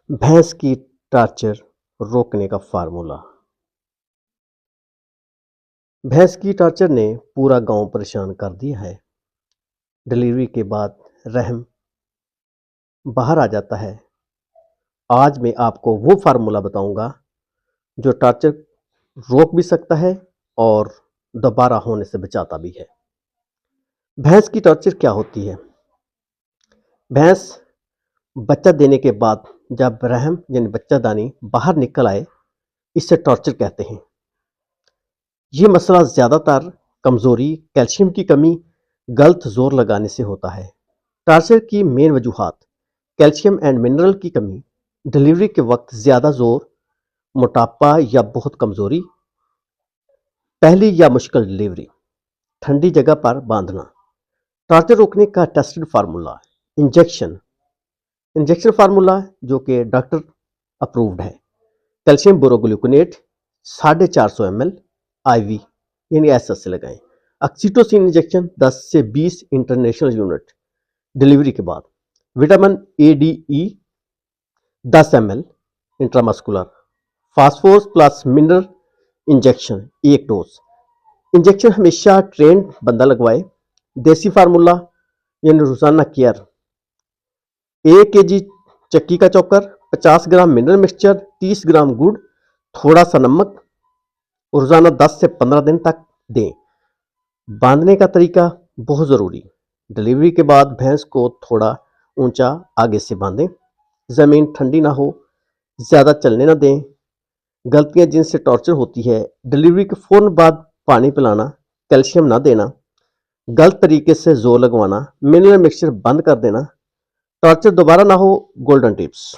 भैंस की टॉर्चर रोकने का फार्मूला। भैंस की टॉर्चर ने पूरा गांव परेशान कर दिया है। डिलीवरी के बाद रहम बाहर आ जाता है। आज मैं आपको वो फार्मूला बताऊंगा जो टॉर्चर रोक भी सकता है और दोबारा होने से बचाता भी है। भैंस की टॉर्चर क्या होती है? भैंस बच्चा देने के बाद जब रहम यानी बच्चादानी बाहर निकल आए, इसे टॉर्चर कहते हैं। ये मसला ज़्यादातर कमज़ोरी, कैल्शियम की कमी, गलत जोर लगाने से होता है। टॉर्चर की मेन वजूहात: कैल्शियम एंड मिनरल की कमी, डिलीवरी के वक्त ज़्यादा जोर, मोटापा या बहुत कमज़ोरी, पहली या मुश्किल डिलीवरी, ठंडी जगह पर बांधना। टॉर्चर रोकने का टेस्टेड फार्मूला: इंजेक्शन फार्मूला जो कि डॉक्टर अप्रूव्ड है। कैल्शियम बोरोग्लूकोनेट 450 ml IV यानी ऐसा से लगाएं। ऑक्सीटोसिन इंजेक्शन 10 से 20 इंटरनेशनल यूनिट डिलीवरी के बाद। Vitamin ADE 10 ml intramuscular. Phosphorus plus mineral injection 1 dose. Injection हमेशा ट्रेंड बंदा लगवाए। देसी फार्मूला यानी रोजाना केयर: 1 kg चक्की का चोकर, 50 ग्राम मिनरल मिक्सचर, 30 ग्राम गुड़, थोड़ा सा नमक, रोजाना 10 से 15 दिन तक दें। बांधने का तरीका बहुत ज़रूरी: डिलीवरी के बाद भैंस को थोड़ा ऊंचा आगे से बांधें। ज़मीन ठंडी ना हो, ज़्यादा चलने ना दें। गलतियां जिनसे टॉर्चर होती है: डिलीवरी के फौरन बाद पानी पिलाना, कैल्शियम ना देना, गलत तरीके से जोर लगवाना, मिनरल मिक्सचर बंद कर देना। टॉर्चर दोबारा ना हो, गोल्डन टिप्स: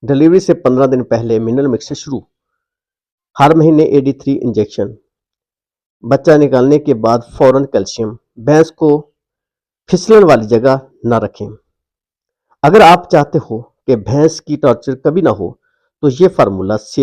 डिलीवरी से 15 दिन पहले मिनरल मिक्सचर शुरू, हर महीने AD3 इंजेक्शन, बच्चा निकालने के बाद फौरन कैल्शियम। भैंस को फिसलन वाली जगह ना रखें। अगर आप चाहते हो कि भैंस की टॉर्चर कभी ना हो तो ये फार्मूला से